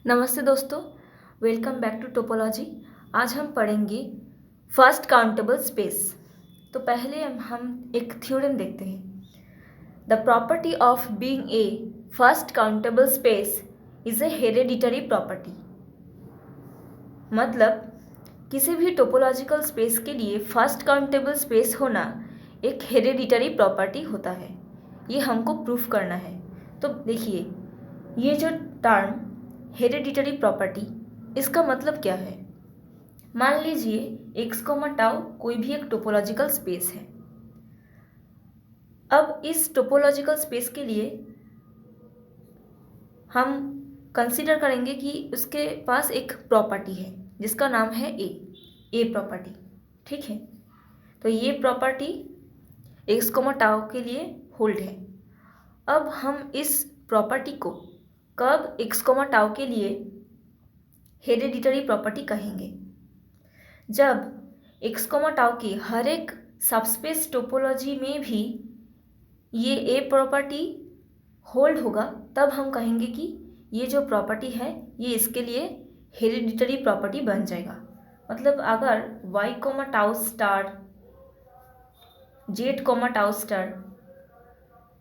नमस्ते दोस्तों, welcome back to topology. आज हम पढ़ेंगे फर्स्ट काउंटेबल स्पेस। तो पहले हम एक थ्योरम देखते हैं। The property of being a first countable space is a hereditary property. मतलब किसी भी टोपोलॉजिकल स्पेस के लिए फर्स्ट काउंटेबल स्पेस होना एक हेरेडिटरी प्रॉपर्टी होता है। ये हमको प्रूफ करना है। तो देखिए, ये जो टर्म हेरेडिटरी प्रॉपर्टी, इसका मतलब क्या है। मान लीजिए एक्स कोमा टाउ कोई भी एक टोपोलॉजिकल स्पेस है। अब इस टोपोलॉजिकल स्पेस के लिए हम कंसीडर करेंगे कि उसके पास एक प्रॉपर्टी है जिसका नाम है ए प्रॉपर्टी। ठीक है, तो ये प्रॉपर्टी एक्स कोमा टाउ के लिए होल्ड है। अब हम इस प्रॉपर्टी को कब एक्स कोमा टाउ के लिए हेरेडिटरी प्रॉपर्टी कहेंगे, जब एक्स कोमा टाउ की हर एक सबस्पेस टोपोलॉजी में भी ये ए प्रॉपर्टी होल्ड होगा, तब हम कहेंगे कि ये जो प्रॉपर्टी है ये इसके लिए हेरेडिटरी प्रॉपर्टी बन जाएगा। मतलब अगर y comma tau star, z comma tau star,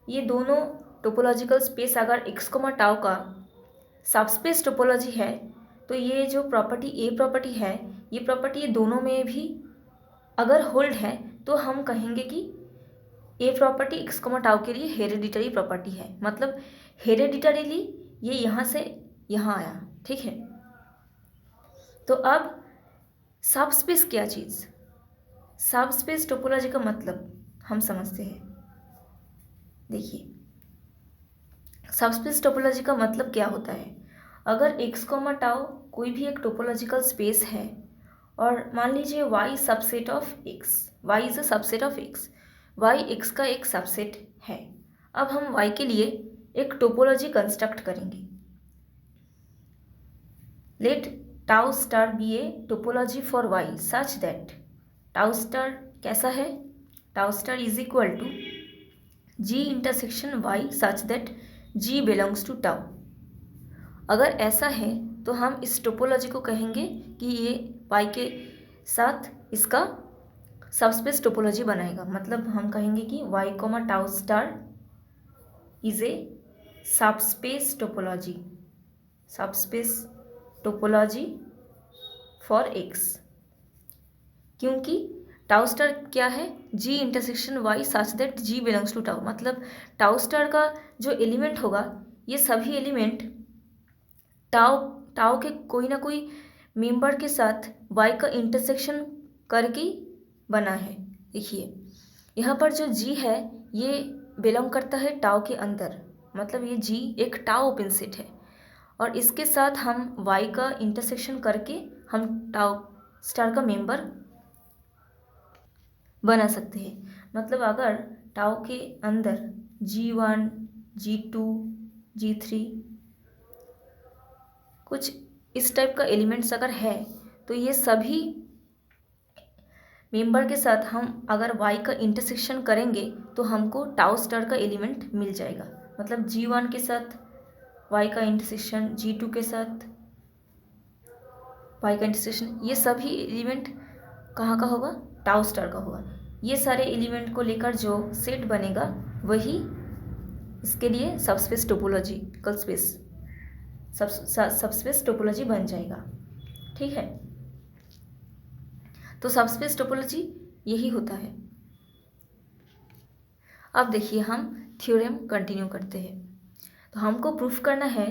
ये दोनों टोपोलॉजिकल स्पेस अगर एक्स कोमा टाउ का सबस्पेस टोपोलॉजी है, तो ये जो प्रॉपर्टी ए प्रॉपर्टी है, ये प्रॉपर्टी ये दोनों में भी अगर होल्ड है, तो हम कहेंगे कि a property x comma tau के लिए हेरेडिटरी प्रॉपर्टी है। मतलब हेरेडिटरीली ये यहाँ से यहाँ आया। ठीक है, तो अब सबस्पेस क्या चीज़, सबस्पेस टोपोलॉजी का मतलब हम समझते हैं। देखिए, सबस्पेस टोपोलॉजी का मतलब क्या होता है। अगर एक्स कोमा टाउ कोई भी एक टोपोलॉजिकल स्पेस है और मान लीजिए y subset of x, y is a subset of x, y x का एक सबसेट है। अब हम वाई के लिए एक टोपोलॉजी कंस्ट्रक्ट करेंगे। Let tau star be a topology for y such that tau star कैसा है, tau star is equal to g intersection y such that g belongs to tau. अगर ऐसा है तो हम इस टोपोलॉजी को कहेंगे कि ये वाई के साथ इसका सबस्पेस टोपोलॉजी बनाएगा। मतलब हम कहेंगे कि y comma tau star is a subspace topology, subspace topology for x. क्योंकि टाउ स्टार क्या है, g intersection y such that g belongs to tau. मतलब टाउ स्टार का जो एलिमेंट होगा, ये सभी एलिमेंट टाउ टाउ के कोई ना कोई मेंबर के साथ वाई का इंटरसेक्शन करके बना है। देखिए, यहाँ पर जो जी है ये बिलोंग करता है टाउ के अंदर। मतलब ये जी एक टाउ ओपन सेट है और इसके साथ हम वाई का इंटरसेक्शन करके हम टाउ स्टार का मेंबर बना सकते हैं। मतलब अगर टाउ के अंदर G1, G2, G3 कुछ इस टाइप का एलिमेंट्स अगर है, तो ये सभी मेंबर के साथ हम अगर y का इंटरसेक्शन करेंगे तो हमको टाउ स्टार का एलिमेंट मिल जाएगा। मतलब G1 के साथ y का इंटरसेक्शन, G2 के साथ y का इंटरसेक्शन, ये सभी एलिमेंट कहाँ का होगा, टाउ स्टार का होगा। ये सारे एलिमेंट को लेकर जो सेट बनेगा वही इसके लिए subspace topological space, subspace topology बन जाएगा। ठीक है, तो सबस्पेस टोपोलॉजी यही होता है। अब देखिए, हम थ्योरम कंटिन्यू करते हैं। तो हमको प्रूफ करना है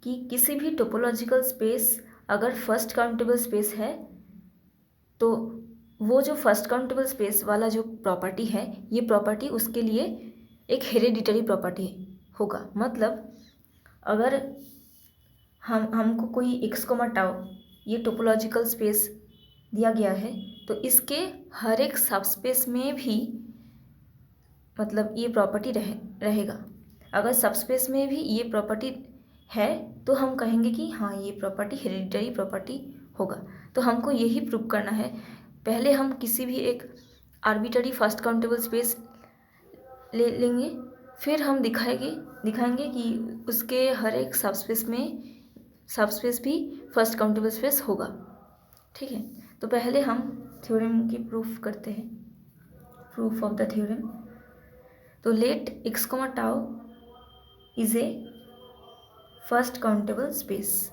कि किसी भी टोपोलॉजिकल स्पेस अगर फर्स्ट काउंटेबल स्पेस है, तो वो जो फर्स्ट काउंटेबल स्पेस वाला जो प्रॉपर्टी है, ये प्रॉपर्टी उसके लिए एक हेरेडिटरी प्रॉपर्टी होगा। मतलब अगर हमको कोई एक्स कोमा टाउ ये टोपोलॉजिकल स्पेस दिया गया है, तो इसके हर एक सबस्पेस में भी मतलब ये प्रॉपर्टी रहेगा। अगर सबस्पेस में भी ये प्रॉपर्टी है तो हम कहेंगे कि हाँ, ये प्रॉपर्टी हेरेडिटरी प्रॉपर्टी होगा। तो हमको यही प्रूव करना है। पहले हम किसी भी एक आर्बिटरी फर्स्ट काउंटेबल स्पेस ले लेंगे, फिर हम दिखाएंगे कि उसके हर एक सबस्पेस में सबस्पेस भी फर्स्ट काउंटेबल स्पेस होगा। ठीक है, तो पहले हम थ्योरम की प्रूफ करते हैं, प्रूफ ऑफ द थ्योरम। तो let x, tau is a first countable space.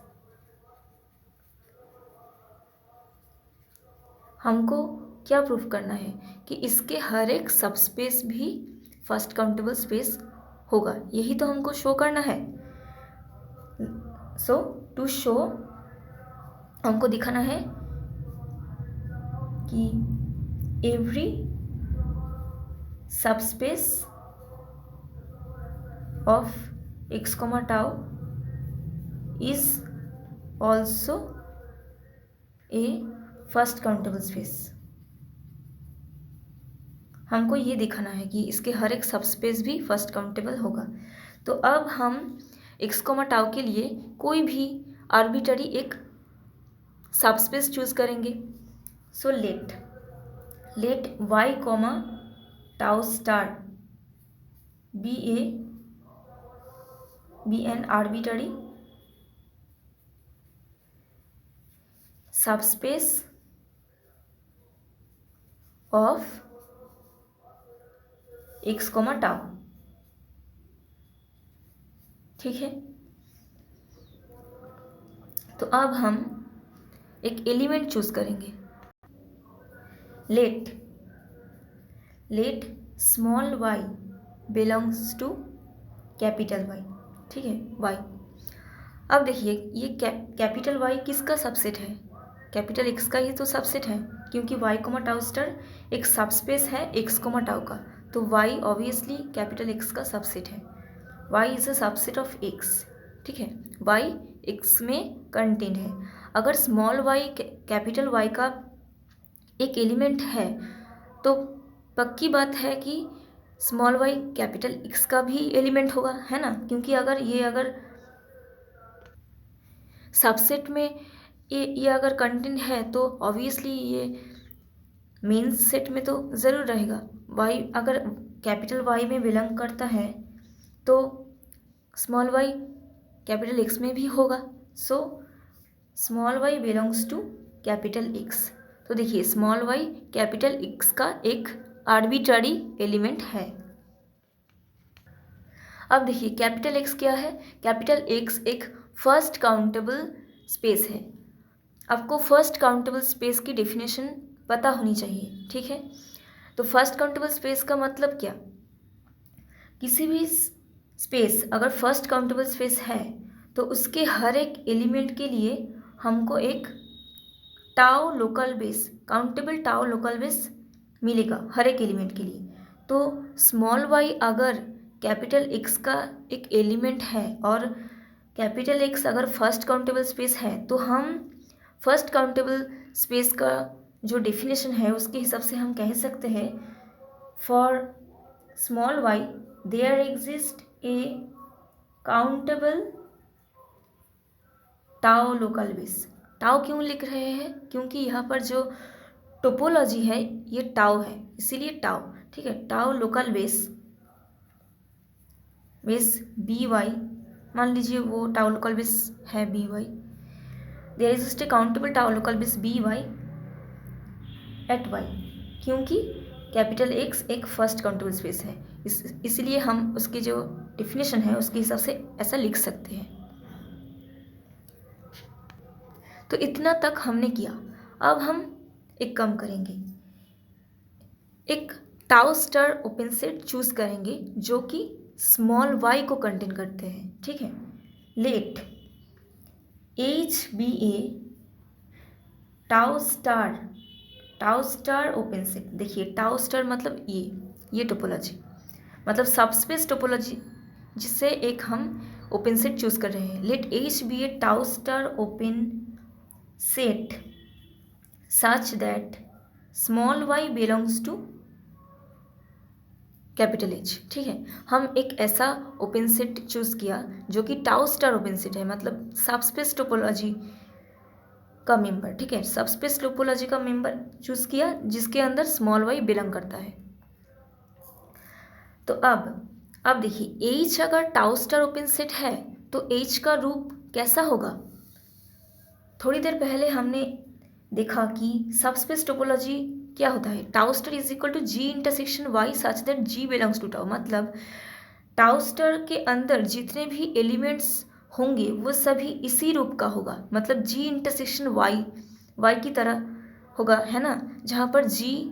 हमको क्या प्रूफ करना है कि इसके हर एक सबस्पेस भी फर्स्ट काउंटेबल स्पेस होगा, यही तो हमको शो करना है। सो टू शो हमको दिखाना है कि every subspace of x, tau is also a first countable space. हमको ये दिखाना है कि इसके हर एक सबस्पेस भी फर्स्ट काउंटेबल होगा। तो अब हम x, टाउ के लिए कोई भी आर्बिट्ररी एक सबस्पेस चूज करेंगे। So let y, tau star be an arbitrary subspace of x, tau. ठीक है, तो अब हम एक एलिमेंट चूज करेंगे। Let small y belongs to capital Y। ठीक है, y। अब देखिए ये कैपिटल Y किसका सबसेट है? कैपिटल X का ही तो सबसेट है, क्योंकि y, टाउ स्टार एक सबस्पेस है x, टाउ का, तो y ऑब्वियसली कैपिटल X का सबसेट है। y is a subset of x। ठीक है, y x में कंटेंट है। अगर स्मॉल y कैपिटल Y का एक एलिमेंट है तो पक्की बात है कि स्मॉल y कैपिटल X का भी एलिमेंट होगा, है ना? क्योंकि अगर सबसेट में ये अगर कंटेंट है तो ऑब्वियसली ये मेन सेट में तो ज़रूर रहेगा। y अगर कैपिटल Y में बिलोंग करता है तो स्मॉल y कैपिटल X में भी होगा। So small y belongs to capital X। तो देखिए स्मॉल y कैपिटल X का एक आर्बिट्ररी एलिमेंट है। अब देखिए कैपिटल X क्या है? कैपिटल X एक फर्स्ट काउंटेबल स्पेस है। आपको फर्स्ट काउंटेबल स्पेस की डेफिनेशन पता होनी चाहिए। ठीक है, तो फर्स्ट काउंटेबल स्पेस का मतलब क्या? किसी भी स्पेस अगर फर्स्ट काउंटेबल स्पेस है तो उसके हर एक एलिमेंट के लिए हमको एक tau local base, countable tau local base मिलेगा हर एक एलिमेंट के लिए। तो स्मॉल y अगर कैपिटल X का एक एलिमेंट है और कैपिटल X अगर फर्स्ट काउंटेबल स्पेस है तो हम फर्स्ट काउंटेबल स्पेस का जो डेफिनेशन है उसके हिसाब से हम कह सकते हैं for small y there exist a countable tau local base. Tau क्यों लिख रहे हैं? क्योंकि यहाँ पर जो टोपोलॉजी है ये टाउ है, इसीलिए टाउ। ठीक है, tau local base b y, मान लीजिए वो टाउ लोकल बेस है b y. There exist a countable tau local base b y at y, क्योंकि कैपिटल X एक फर्स्ट काउंटेबल स्पेस है, इसलिए हम उसकी जो डिफिनेशन है उसके हिसाब से ऐसा लिख सकते हैं। तो इतना तक हमने किया। अब हम एक काम करेंगे, एक tau star open set choose करेंगे जो कि स्मॉल y को कंटेन करते हैं। ठीक है, let HBA tau star open set. देखिए टाउ स्टार मतलब ये टोपोलॉजी, मतलब सबस्पेस टोपोलॉजी जिससे एक हम ओपन सेट चूज कर रहे हैं। Let HBA tau star open set such that small y belongs to capital H। ठीक है, हम एक ऐसा ओपन सेट चूज किया जो कि टाउ स्टार ओपन सेट है, मतलब सबस्पेस टोपोलॉजी का मेंबर। ठीक है, सबस्पेस टोपोलॉजी का मेंबर चूज किया जिसके अंदर स्मॉल y बिलोंग करता है। तो अब देखिए H अगर टाउ स्टार ओपन सेट है तो H का रूप कैसा होगा? थोड़ी देर पहले हमने देखा कि सबस्पेस टोपोलॉजी क्या होता है, tau star is equal to g intersection y such that g belongs to tau. मतलब टाउ स्टार के अंदर जितने भी एलिमेंट्स होंगे वो सभी इसी रूप का होगा, मतलब जी इंटरसेक्शन वाई, वाई की तरह होगा, है ना, जहाँ पर जी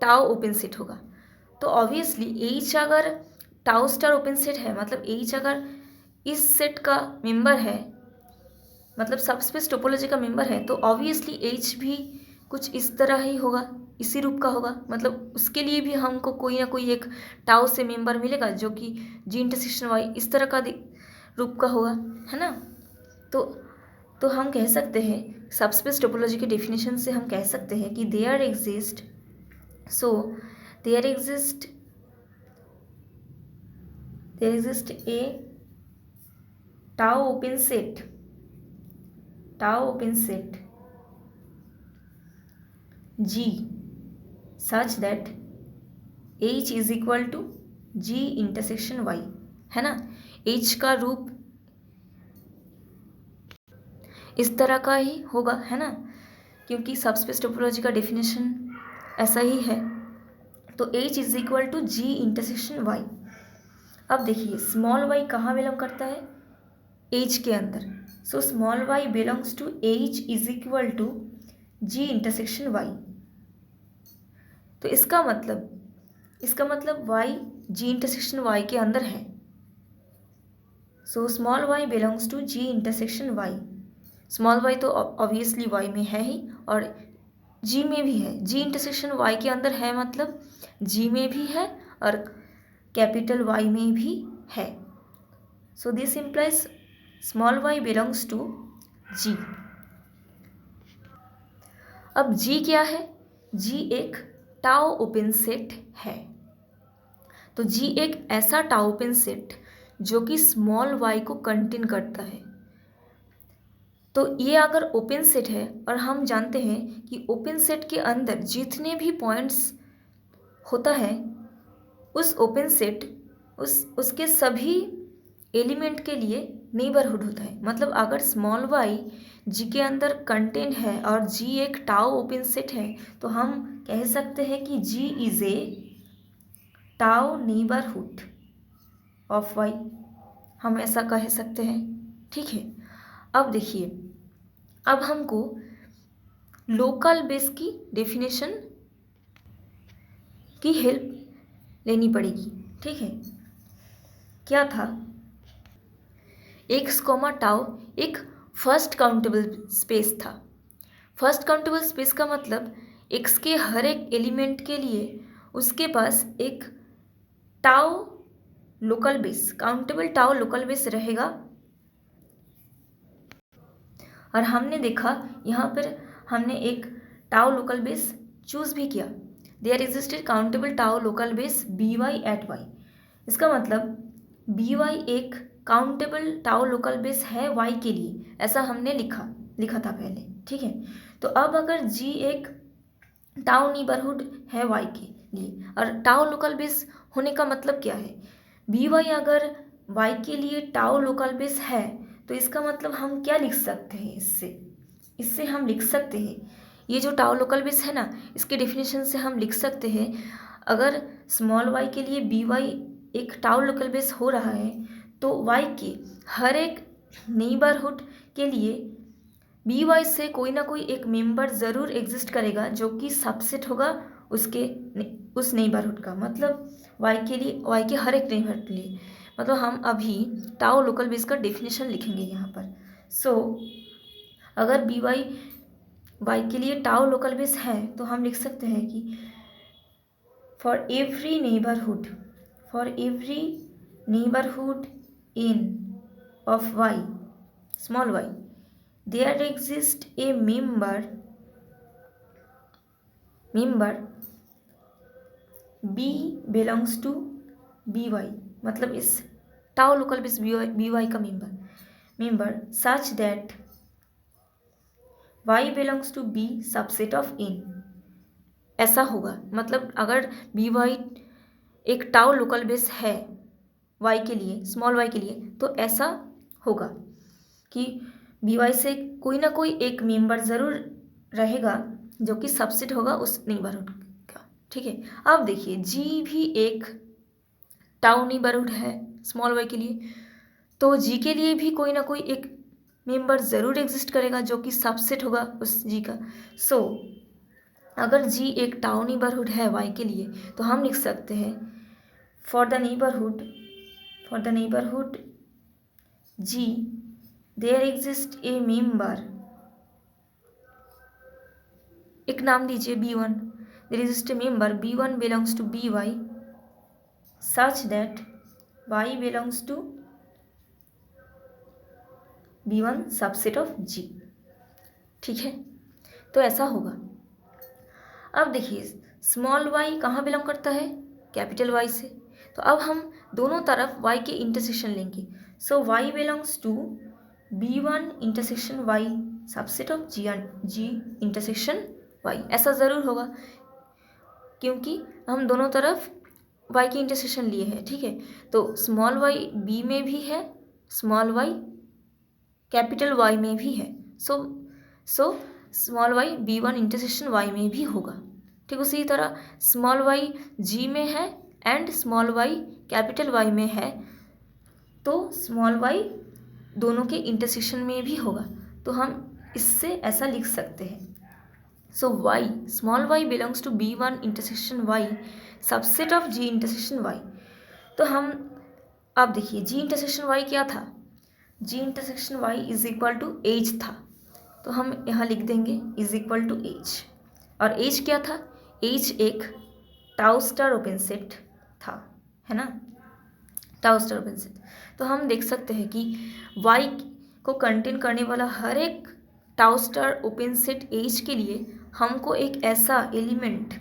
टाउ ओपन सेट होगा। तो ऑब्वियसली एच अगर टाउ स्टार ओपन सेट है, मतलब एच अगर इस सेट का मेंबर है, मतलब सबस्पेस टोपोलॉजी का मेंबर है, तो ऑब्वियसली एच भी कुछ इस तरह ही होगा, इसी रूप का होगा। मतलब उसके लिए भी हमको कोई ना कोई एक टाउ से मेंबर मिलेगा जो कि जी इंटरसेक्शन वाई इस तरह का रूप का होगा, है ना। तो तो हम कह सकते हैं सबस्पेस टोपोलॉजी के डेफिनेशन से हम कह सकते हैं कि there exist a tau open set G such that H is equal to G intersection Y, है ना। H का रूप इस तरह का ही होगा, है ना, क्योंकि सबस्पेस टोपोलॉजी का डेफिनेशन ऐसा ही है। तो H is equal to G intersection Y। अब देखिए स्मॉल y कहाँ बिलोंग करता है, H के अंदर। So small y belongs to H is equal to G intersection Y। तो इसका मतलब y g इंटरसेक्शन y के अंदर है। So small y belongs to g intersection y। Small y तो ऑब्वियसली y में है ही और g में भी है। g इंटरसेक्शन y के अंदर है मतलब g में भी है और कैपिटल Y में भी है। So this implies small y belongs to g। अब g क्या है, g एक टाउ ओपन सेट है। तो g एक ऐसा टाउ ओपन सेट जो कि स्मॉल y को कंटेन करता है। तो ये अगर ओपन सेट है और हम जानते हैं कि ओपन सेट के अंदर जितने भी पॉइंट्स होता है उस ओपन सेट उसके सभी एलिमेंट के लिए नेबरहुड होता है। मतलब अगर स्मॉल y g के अंदर कंटेंट है और g एक टाउ ओपन सेट है तो हम कह सकते हैं कि g is a tau neighbourhood of y, हम ऐसा कह सकते हैं, ठीक है। अब देखिए, अब हमको लोकल बेस की डेफिनेशन की हेल्प लेनी पड़ेगी, ठीक है। क्या था, एक्स कॉमा टाउ एक फर्स्ट काउंटेबल स्पेस था। फर्स्ट काउंटेबल स्पेस का मतलब एक्स के हर एक एलिमेंट के लिए उसके पास एक tau local base, countable tau local base रहेगा। और हमने देखा यहाँ पर हमने एक टाउ लोकल बेस चूज भी किया। There existed countable tau local base b y at y. इसका मतलब बी वाई एक काउंटेबल टाउ लोकल बेस है वाई के लिए, ऐसा हमने लिखा था पहले, ठीक है। तो अब अगर जी एक टाउ नेबरहुड है वाई के लिए और टाउ लोकल बेस होने का मतलब क्या है, बी वाई अगर वाई के लिए टाउ लोकल बेस है तो इसका मतलब हम क्या लिख सकते हैं, इससे हम लिख सकते हैं ये जो टाउ लोकल बेस है ना, इसके डेफिनेशन से हम लिख सकते हैं अगर स्मॉल वाई के लिए बी वाई एक टाउ लोकल बेस हो रहा है तो वाई के हर एक नेबरहुड के लिए बी वाई से कोई ना कोई एक मेंबर ज़रूर एग्जिस्ट करेगा जो कि सबसेट होगा उस नेबरहुड का। मतलब वाई के हर एक नेबरहुड के लिए, मतलब हम अभी टाउ लोकल बेस का डेफिनेशन लिखेंगे यहाँ पर। सो अगर बी वाई के लिए टाउ लोकल बेस है तो हम लिख सकते हैं कि for every neighbourhood in of y small y there exists a member b belongs to by। मतलब इस टाउ लोकल बेस by का member such that y belongs to b subset of n, ऐसा होगा। मतलब अगर by एक tau local base है y के लिए, स्मॉल y के लिए, तो ऐसा होगा कि बी वाई से कोई ना कोई एक मेंबर ज़रूर रहेगा जो कि सबसेट होगा उस नेबरहुड का, ठीक है। अब देखिए जी भी एक टाउ नेबरहुड है स्मॉल वाई के लिए, तो जी के लिए भी कोई ना कोई एक मेंबर ज़रूर एग्जिस्ट करेगा जो कि सबसेट होगा उस जी का। सो अगर जी एक टाउ नेबरहुड है वाई के लिए तो हम लिख सकते हैं for the neighbourhood g there exist a member, एक नाम दीजिए B1, there exist a member B1 belongs to b y such that y belongs to B1 subset of G, ठीक है। तो ऐसा होगा। अब देखिए स्मॉल वाई कहाँ बिलोंग करता है, कैपिटल वाई से, तो अब हम दोनों तरफ वाई के इंटरसेक्शन लेंगे। So Y belongs to B1 intersection Y subset of G intersection Y, ऐसा ज़रूर होगा क्योंकि हम दोनों तरफ वाई की इंटरसेक्शन लिए हैं, ठीक है। तो स्मॉल वाई बी में भी है, स्मॉल वाई कैपिटल वाई में भी है, so small y B1 intersection y में भी होगा, ठीक। उसी तरह स्मॉल वाई जी में है and small y capital y में है, तो स्मॉल वाई दोनों के इंटरसेक्शन में भी होगा। तो हम इससे ऐसा लिख सकते हैं, so Y small Y belongs to B1 intersection Y subset of G intersection Y. तो हम अब देखिए G इंटरसेक्शन वाई क्या था, G intersection y is equal to h था, तो हम यहाँ लिख देंगे इज इक्वल टू एज। और एज क्या था, एज एक टाउ स्टार ओपन सेट था, है ना, टाउ स्टार ओपन सेट। तो हम देख सकते हैं कि वाई को कंटेन करने वाला हर एक tau star open set h के लिए हमको एक ऐसा एलिमेंट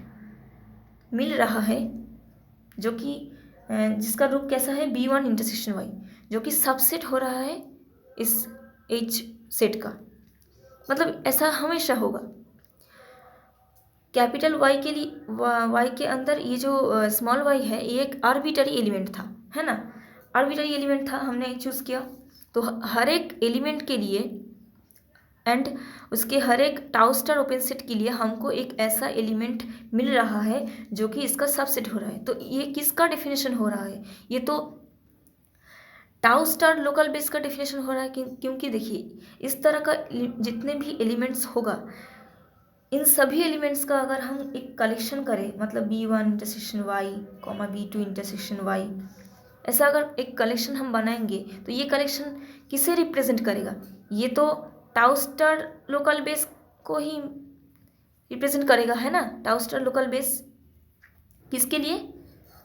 मिल रहा है जो कि जिसका रूप कैसा है B1 इंटरसेक्शन वाई, जो कि सबसेट हो रहा है इस एच सेट का, मतलब ऐसा हमेशा होगा। कैपिटल वाई के लिए वाई के अंदर ये जो स्मॉल वाई है ये एक आर्बिटरी एलिमेंट था, है ना, आर्बिटरी एलिमेंट था, हमने चूज़ किया। तो हर एक एलिमेंट के लिए एंड उसके हर एक टाउ स्टार ओपन सेट के लिए हमको एक ऐसा एलिमेंट मिल रहा है जो कि इसका सबसेट हो रहा है। तो ये किसका डेफिनेशन हो रहा है, ये तो टाउ स्टार लोकल बेस का डेफिनेशन हो रहा है क्योंकि देखिए इस तरह का जितने भी एलिमेंट्स होगा इन सभी एलिमेंट्स का अगर हम एक कलेक्शन करें, मतलब B1 intersection Y B2 intersection Y, ऐसा अगर एक कलेक्शन हम बनाएंगे तो ये कलेक्शन किसे रिप्रेजेंट करेगा, ये तो टाउ स्टार लोकल बेस को ही रिप्रेजेंट करेगा, है ना। टाउ स्टार लोकल बेस किसके लिए,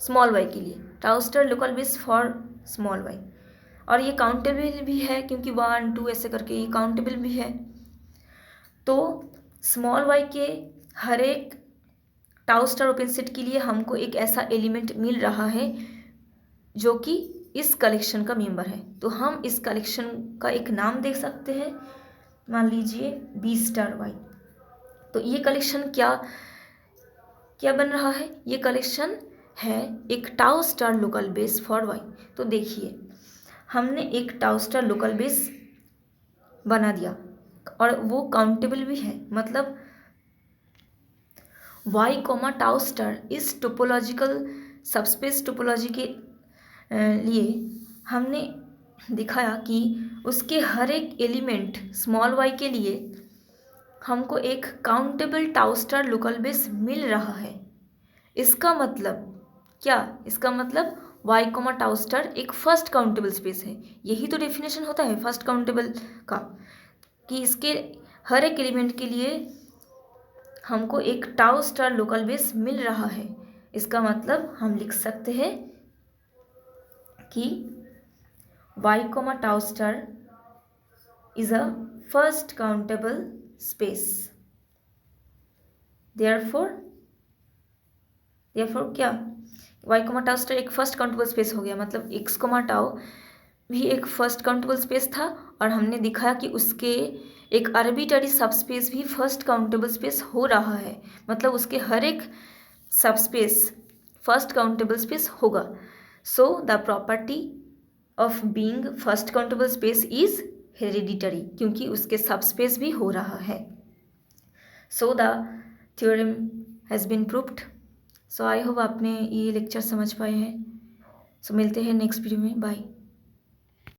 स्मॉल वाई के लिए, tau star local base for small y. और ये काउंटेबल भी है क्योंकि 1 2 ऐसे करके ये काउंटेबल भी है। तो स्मॉल वाई के हर एक टाउ स्टार ओपन सेट के लिए हमको एक ऐसा एलिमेंट मिल रहा है जो कि इस कलेक्शन का मेंबर है। तो हम इस कलेक्शन का एक नाम दे सकते हैं, मान लीजिए B स्टार वाई। तो ये कलेक्शन क्या क्या बन रहा है, ये कलेक्शन है एक tau star local base for y. तो देखिए हमने एक टाउ स्टार लोकल बेस बना दिया और वो काउंटेबल भी है, मतलब वाई कोमा टाउ स्टार इस टोपोलॉजिकल सबस्पेस टोपोलॉजी के लिए हमने दिखाया कि उसके हर एक एलिमेंट स्मॉल वाई के लिए हमको एक countable tau star local base मिल रहा है। इसका मतलब क्या, इसका मतलब वाई कोमा टाउ स्टार एक फर्स्ट काउंटेबल स्पेस है। यही तो डेफिनेशन होता है फर्स्ट काउंटेबल का, कि इसके हर एक एलिमेंट के लिए हमको एक टाउ स्टार लोकल बेस मिल रहा है। इसका मतलब हम लिख सकते हैं कि y comma tau star is a first countable space. Therefore क्या, वाई कोमा टाउ स्टार एक फर्स्ट काउंटेबल स्पेस हो गया, मतलब एक्स कोमा टाउ भी एक फर्स्ट काउंटेबल स्पेस था और हमने दिखाया कि उसके एक आर्बिटरी सबस्पेस भी फर्स्ट काउंटेबल स्पेस हो रहा है, मतलब उसके हर एक सबस्पेस फर्स्ट काउंटेबल स्पेस होगा। So the property of being first countable space is hereditary, क्योंकि उसके सबस्पेस भी हो रहा है। So the theorem has been proved. So I hope आपने ये लेक्चर समझ पाए हैं। सो मिलते हैं नेक्स्ट वीडियो में। बाय।